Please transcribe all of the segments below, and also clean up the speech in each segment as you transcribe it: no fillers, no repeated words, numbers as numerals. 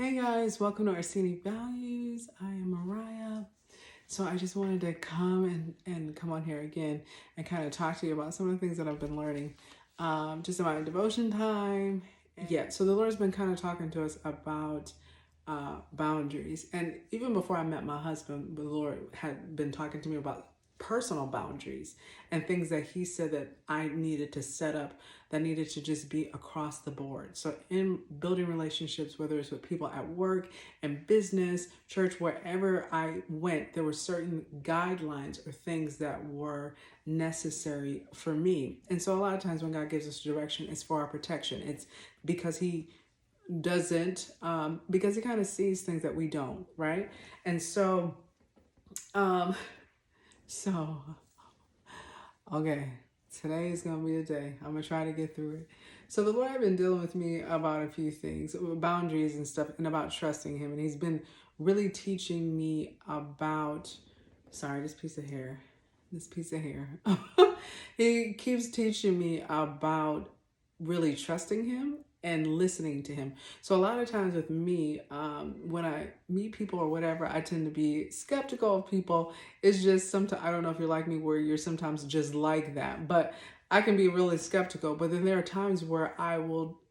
Hey guys, welcome to our Scenic Values. I am Mariah. So I just wanted to come and come on here again and kind of talk to you about some of the things that I've been learning just in my devotion time. Yeah, so the Lord's been kind of talking to us about boundaries. And even before I met my husband, the Lord had been talking to me about personal boundaries and things that he said that I needed to set up that needed to just be across the board. So in building relationships, whether it's with people at work and business, church, wherever I went, there were certain guidelines or things that were necessary for me. And so a lot of times when God gives us direction, it's for our protection. It's because he doesn't, because he kind of sees things that we don't, right? And so, um, so, okay, today is going to be a day. I'm going to try to get through it. So the Lord had been dealing with me about a few things, boundaries and stuff, and about trusting him. And he's been really teaching me about, sorry, this piece of hair. He keeps teaching me about really trusting him and listening to him. So a lot of times with me, when I meet people or whatever, I tend to be skeptical of people. It's just sometimes, I don't know if you're like me, where you're sometimes just like that, but I can be really skeptical. But then there are times where I will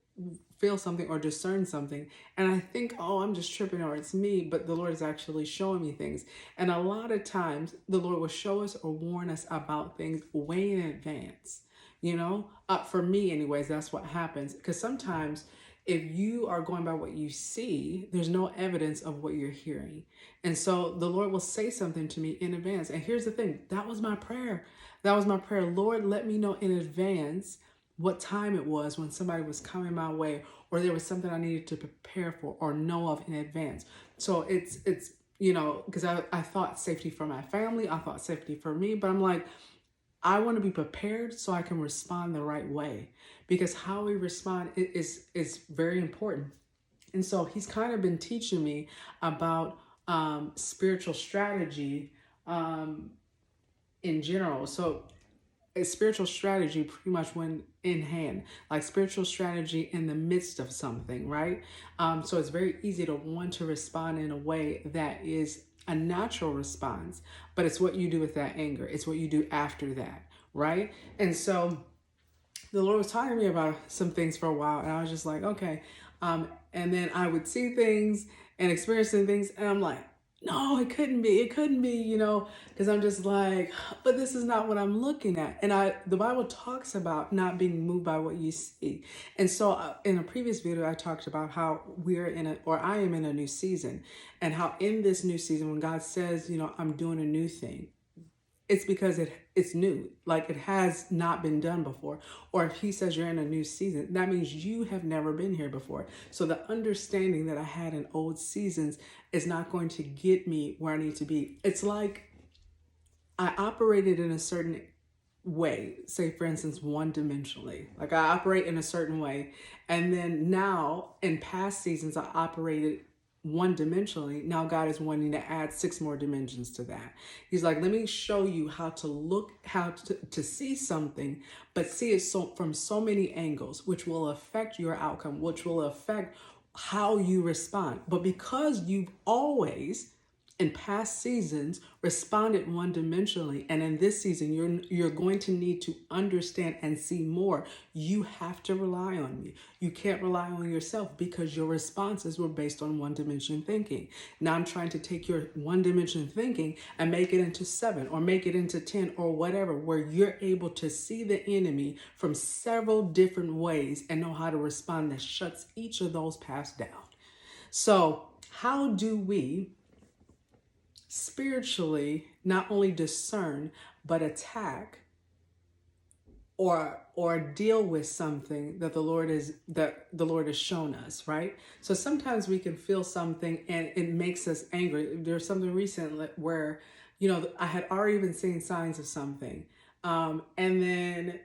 feel something or discern something and I think, oh, I'm just tripping or it's me, but the Lord is actually showing me things. And a lot of times the Lord will show us or warn us about things way in advance. For me anyways, that's what happens, because sometimes if you are going by what you see, there's no evidence of what you're hearing. And so the Lord will say something to me in advance. And here's the thing, that was my prayer. Lord, let me know in advance what time it was when somebody was coming my way, or there was something I needed to prepare for or know of in advance. So it's because I thought safety for my family, I thought safety for me, but I'm like, I want to be prepared so I can respond the right way, because how we respond is very important. And so he's kind of been teaching me about spiritual strategy in general. So a spiritual strategy pretty much went in hand, like spiritual strategy in the midst of something, right? So it's very easy to want to respond in a way that is a natural response, but it's what you do with that anger. It's what you do after that, right? And so the Lord was talking to me about some things for a while, and I was just like, okay. And then I would see things and experiencing things, and I'm like, no, it couldn't be. It couldn't be, because I'm just like, but this is not what I'm looking at. And the Bible talks about not being moved by what you see. And so in a previous video, I talked about how I am in a new season, and how in this new season, when God says, I'm doing a new thing, it's because it's new, like it has not been done before. Or if he says you're in a new season, that means you have never been here before. So the understanding that I had in old seasons is not going to get me where I need to be. It's like I operated in a certain way, say for instance, one-dimensionally. Like I operate in a certain way, and then now in past seasons I operated one-dimensionally. Now God is wanting to add 6 more dimensions to that. He's like, let me show you how to look, how to see something, but see it from so many angles, which will affect your outcome, which will affect how you respond. But because you've always in past seasons responded one-dimensionally, and in this season you're going to need to understand and see more. You have to rely on me. You can't rely on yourself, because your responses were based on one-dimension thinking. Now I'm trying to take your one-dimension thinking and make it into 7 or make it into 10 or whatever, where you're able to see the enemy from several different ways and know how to respond that shuts each of those paths down. So how do we spiritually not only discern but attack or deal with something that the Lord has shown us, right? So sometimes we can feel something and it makes us angry. There's something recent where I had already been seeing signs of something, and then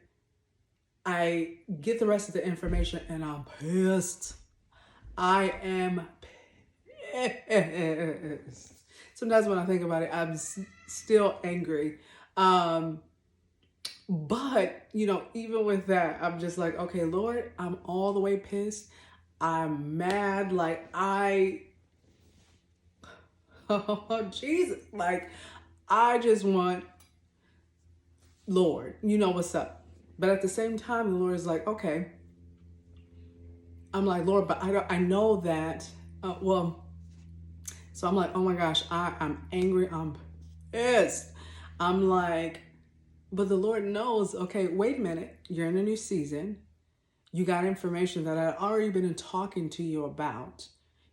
I get the rest of the information and I'm pissed. I am pissed. Sometimes when I think about it, I'm still angry. But, even with that, I'm just like, okay, Lord, I'm all the way pissed. I'm mad. Oh, Jesus. Like, I just want, Lord, you know what's up. But at the same time, the Lord is like, okay. I'm like, Lord, but I know that, so I'm like, oh my gosh, I'm angry. I'm pissed. I'm like, but the Lord knows, okay, wait a minute. You're in a new season. You got information that I'd already been talking to you about.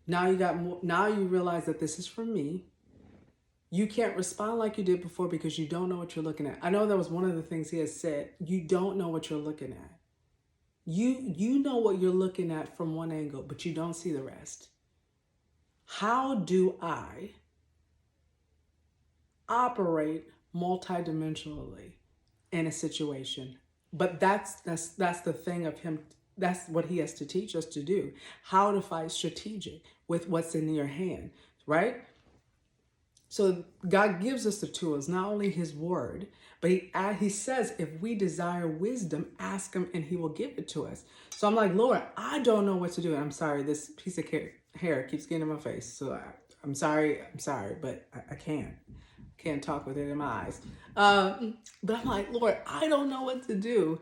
Now you got more, now you realize that this is from me. You can't respond like you did before because you don't know what you're looking at. I know that was one of the things he has said. You don't know what you're looking at. You know what you're looking at from one angle, but you don't see the rest. How do I operate multidimensionally in a situation? But that's the thing of him. That's what he has to teach us to do. How to fight strategic with what's in your hand, right? So God gives us the tools, not only his word, but he says if we desire wisdom, ask him and he will give it to us. So I'm like, Lord, I don't know what to do. I'm sorry, this piece of hair keeps getting in my face. So I'm sorry, but I can't talk with it in my eyes. But I'm like, Lord, I don't know what to do.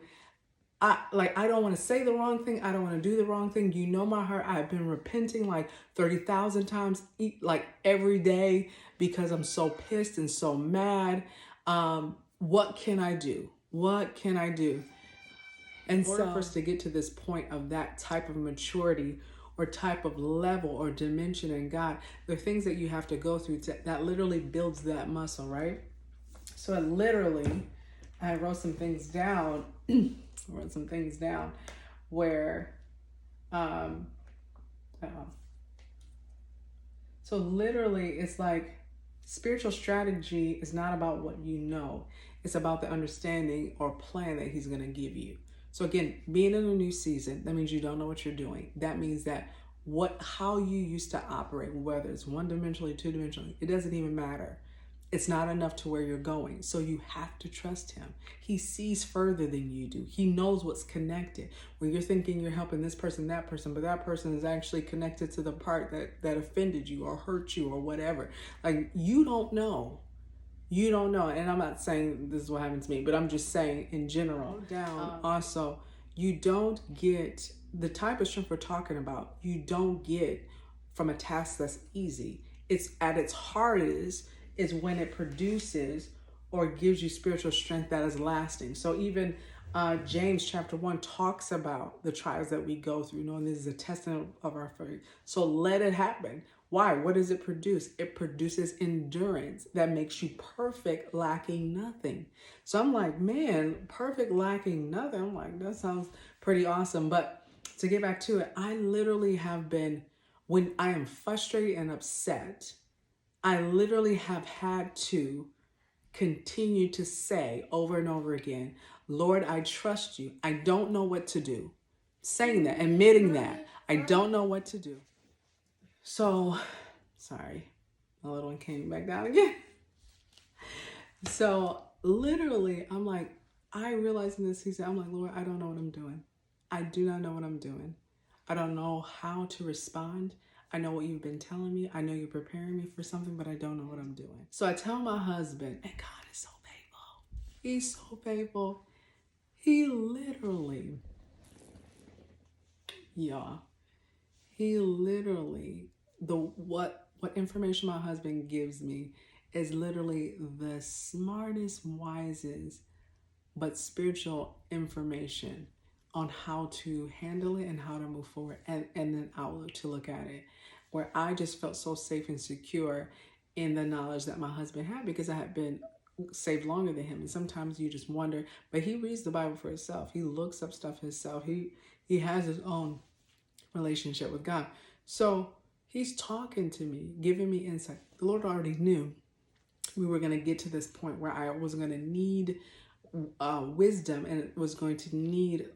I don't want to say the wrong thing. I don't want to do the wrong thing. You know my heart. I've been repenting like 30,000 times, like every day, because I'm so pissed and so mad. What can I do? What can I do? And so for us to get to this point of that type of maturity or type of level or dimension in God, there are things that you have to go through that literally builds that muscle, right? So I wrote some things down. Where, so literally it's like spiritual strategy is not about what you know. It's about the understanding or plan that he's going to give you. So again, being in a new season, that means you don't know what you're doing. That means that how you used to operate, whether it's one dimensionally, two dimensionally, it doesn't even matter. It's not enough to where you're going. So you have to trust him. He sees further than you do. He knows what's connected. When you're thinking you're helping this person, that person, but that person is actually connected to the part that offended you or hurt you or whatever. Like, you don't know. You don't know. And I'm not saying this is what happened to me, but I'm just saying in general. Also, you don't get the type of strength we're talking about. You don't get from a task that's easy. It's at its hardest is when it produces or gives you spiritual strength that is lasting. So even James chapter 1 talks about the trials that we go through, knowing this is a testing of our faith. So let it happen. Why? What does it produce? It produces endurance that makes you perfect, lacking nothing. So I'm like, man, perfect, lacking nothing. I'm like, that sounds pretty awesome. But to get back to it, I literally have been, when I am frustrated and upset, I literally have had to continue to say over and over again, Lord, I trust you. I don't know what to do. Saying that, admitting that, I don't know what to do. So, sorry, my little one came back down again. So literally, I'm like, I realized in this season, I'm like, Lord, I don't know what I'm doing. I do not know what I'm doing. I don't know how to respond. I know what you've been telling me. I know you're preparing me for something, but I don't know what I'm doing. So I tell my husband, and God is so faithful. He's so faithful. He literally, what information my husband gives me is literally the smartest, wisest, but spiritual information on how to handle it and how to move forward, and then outlook to look at it, where I just felt so safe and secure in the knowledge that my husband had, because I had been saved longer than him. And sometimes you just wonder, but he reads the Bible for himself. He looks up stuff himself. He has his own relationship with God. So he's talking to me, giving me insight. The Lord already knew we were going to get to this point where I was going to need wisdom, and it was going to need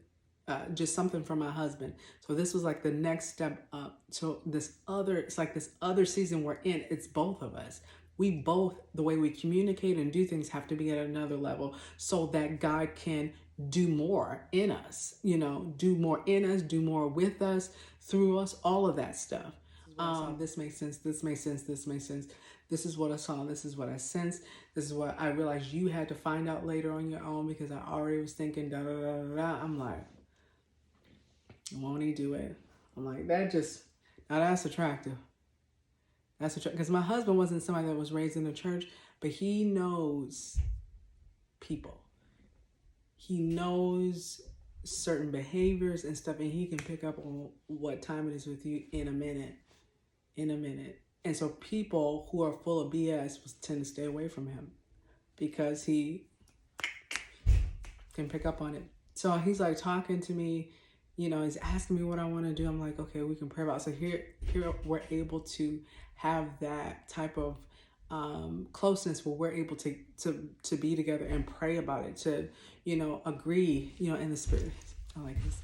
just something from my husband. So this was like the next step up. So it's like this other season we're in. It's both of us. We both, the way we communicate and do things, have to be at another level so that God can do more in us, do more in us, do more with us through us, all of that stuff. This makes sense, this makes sense, this makes sense. This is what I saw, this is what I sensed, this is what I realized you had to find out later on your own because I already was thinking da da da da da. I'm like, won't he do it? I'm like, now that's attractive. That's attractive. Because my husband wasn't somebody that was raised in the church, but he knows people. He knows certain behaviors and stuff, and he can pick up on what time it is with you in a minute. And so people who are full of BS tend to stay away from him because he can pick up on it. So he's like talking to me, he's asking me what I want to do. I'm like, okay, we can pray about it. So here we're able to have that type of closeness where we're able to be together and pray about it, to, agree, in the spirit. I like his,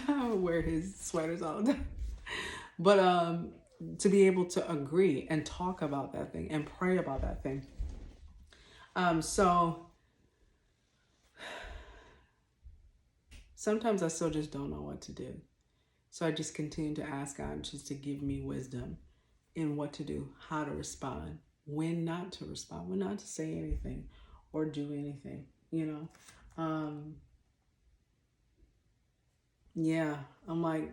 I wear his sweaters all the time. But to be able to agree and talk about that thing and pray about that thing. So sometimes I still just don't know what to do. So I just continue to ask God just to give me wisdom in what to do, how to respond, when not to respond, when not to say anything or do anything, Yeah, I'm like,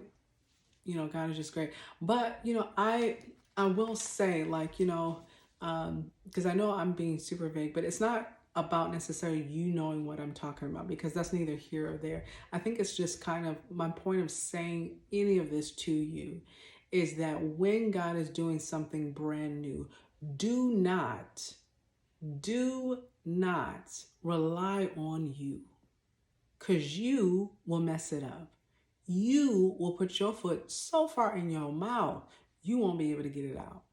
God is just great. But, I will say, like, because I know I'm being super vague, but it's not about necessarily you knowing what I'm talking about, because that's neither here or there. I think it's just kind of my point of saying any of this to you is that when God is doing something brand new, do not rely on you, because you will mess it up. You will put your foot so far in your mouth, you won't be able to get it out.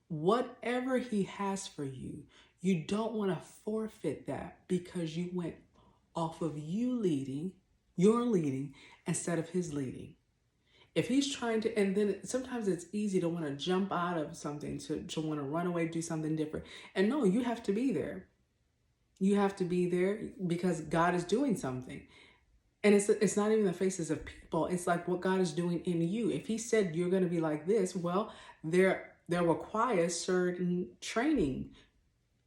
Whatever he has for you, you don't want to forfeit that because you went off of your leading instead of his leading. If he's trying to, and then sometimes it's easy to want to jump out of something, to want to run away, do something different. And no, you have to be there. You have to be there because God is doing something. And it's not even the faces of people. It's like what God is doing in you. If he said you're going to be like this, well, there requires certain trainings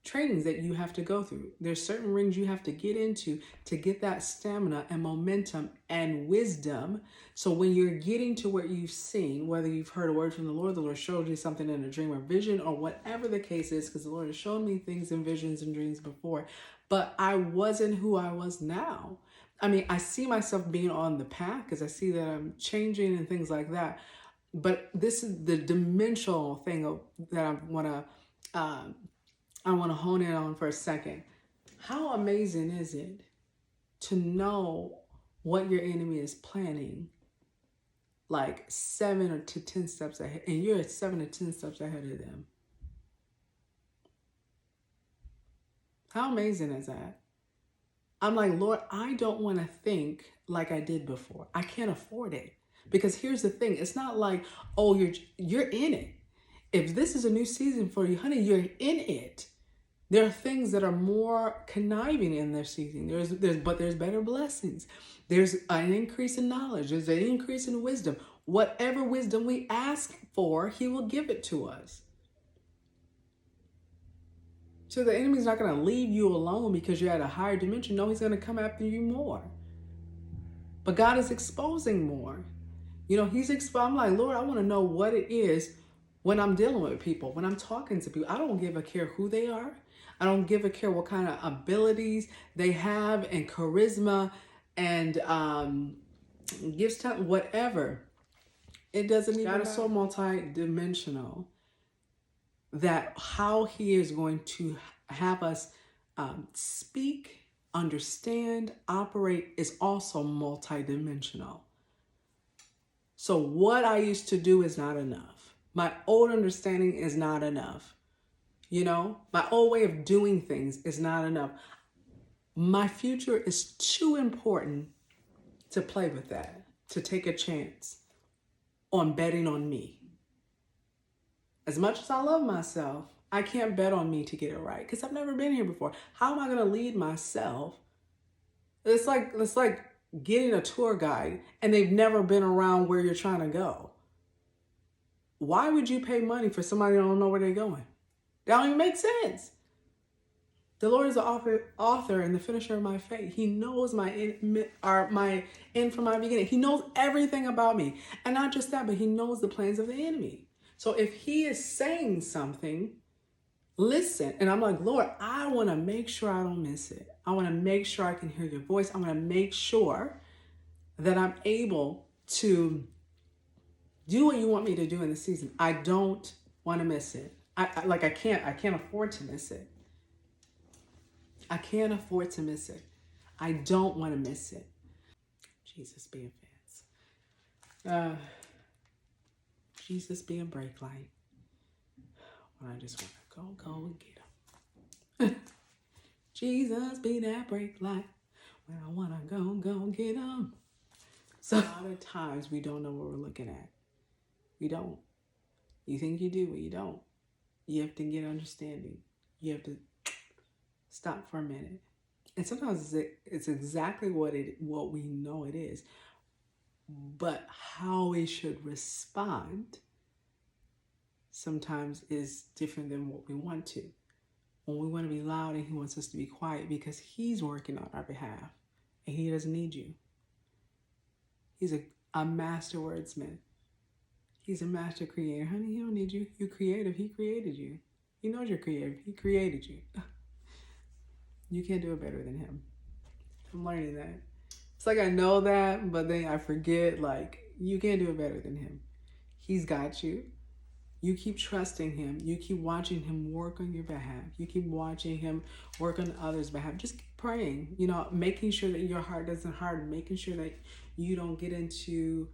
that you have to go through. There's certain rings you have to get into to get that stamina and momentum and wisdom. So when you're getting to what you've seen, whether you've heard a word from the Lord showed you something in a dream or vision or whatever the case is, because the Lord has shown me things in visions and dreams before, but I wasn't who I was now. I mean, I see myself being on the path because I see that I'm changing and things like that. But this is the dimensional thing that I want to hone in on for a second. How amazing is it to know what your enemy is planning, like 7 to 10 steps ahead, and you're 7 to 10 steps ahead of them? How amazing is that? I'm like, Lord, I don't want to think like I did before. I can't afford it. Because here's the thing. It's not like, oh, you're in it. If this is a new season for you, honey, you're in it. There are things that are more conniving in their season. But there's better blessings. There's an increase in knowledge. There's an increase in wisdom. Whatever wisdom we ask for, he will give it to us. So the enemy's not going to leave you alone because you're at a higher dimension. No, he's going to come after you more. But God is exposing more. I'm like, Lord, I want to know what it is when I'm dealing with people, when I'm talking to people. I don't give a care who they are. I don't give a care what kind of abilities they have and charisma and gifts, talent, whatever. It doesn't even matter. God is so multi-dimensional that how he is going to have us speak, understand, operate is also multidimensional. So what I used to do is not enough. My old understanding is not enough. My old way of doing things is not enough. My future is too important to play with that, to take a chance on betting on me. As much as I love myself, I can't bet on me to get it right because I've never been here before. How am I going to lead myself? It's like getting a tour guide and they've never been around where you're trying to go. Why would you pay money for somebody who don't know where they're going? That don't even make sense. The Lord is the author and the finisher of my faith. He knows my end from my beginning. He knows everything about me. And not just that, but he knows the plans of the enemy. So if he is saying something, listen. And I'm like, Lord, I want to make sure I don't miss it. I want to make sure I can hear your voice. I want to make sure that I'm able to do what you want me to do in the season. I don't want to miss it. I can't afford to miss it. I can't afford to miss it. I don't want to miss it. Jesus being fans. Jesus being brake light. When I just want to go and get him. Jesus be that brake light. When I want to go and get him. So a lot of times we don't know what we're looking at. We don't. You think you do, but you don't. You have to get understanding. You have to stop for a minute. And sometimes it's exactly what we know it is. But how we should respond sometimes is different than what we want to. When we want to be loud and he wants us to be quiet because he's working on our behalf and he doesn't need you. He's a master wordsmith. He's a master creator. Honey, he don't need you. You're creative. He created you. He knows you're creative. He created you. You can't do it better than him. I'm learning that. It's like I know that, but then I forget, like, you can't do it better than him. He's got you. You keep trusting him. You keep watching him work on your behalf. You keep watching him work on others' behalf. Just keep praying, making sure that your heart doesn't harden, making sure that you don't get into,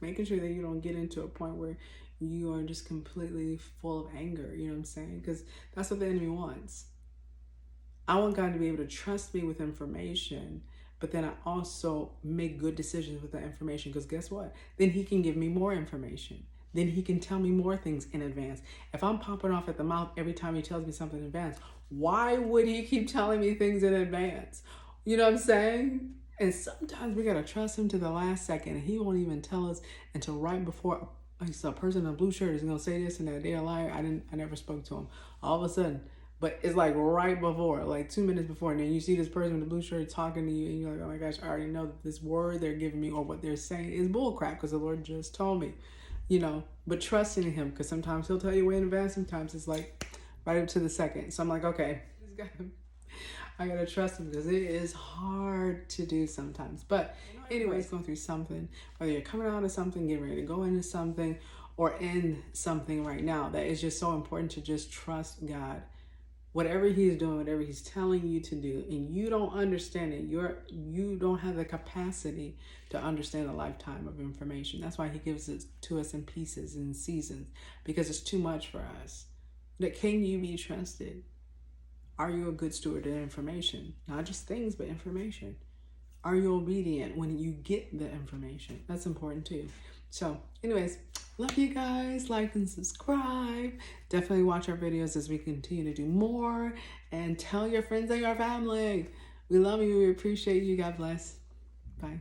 making sure that you don't get into a point where you are just completely full of anger. You know what I'm saying? Because that's what the enemy wants. I want God to be able to trust me with information, but then I also make good decisions with that information, because guess what? Then he can give me more information. Then he can tell me more things in advance. If I'm popping off at the mouth every time he tells me something in advance, why would he keep telling me things in advance? You know what I'm saying? And sometimes we got to trust him to the last second, and he won't even tell us until right before. A person in a blue shirt is going to say this and that. They're a liar. I never spoke to him. All of a sudden, but it's like right before, like 2 minutes before, and then you see this person with the blue shirt talking to you, and you're like, oh my gosh, I already know that this word they're giving me or what they're saying is bullcrap because the Lord just told me, but trusting in him, because sometimes he'll tell you way in advance. Sometimes it's like right up to the second. So I'm like, okay, I gotta trust him, because it is hard to do sometimes. But anyways, going through something, whether you're coming out of something, getting ready to go into something, or in something right now, that is just so important to just trust God. Whatever he's doing, whatever he's telling you to do, and you don't understand it, you don't have the capacity to understand a lifetime of information. That's why he gives it to us in pieces and seasons, because it's too much for us. That can you be trusted? Are you a good steward of information? Not just things, but information. Are you obedient when you get the information? That's important too. So anyways, love you guys. Like and subscribe. Definitely watch our videos as we continue to do more. And tell your friends and your family. We love you. We appreciate you. God bless. Bye.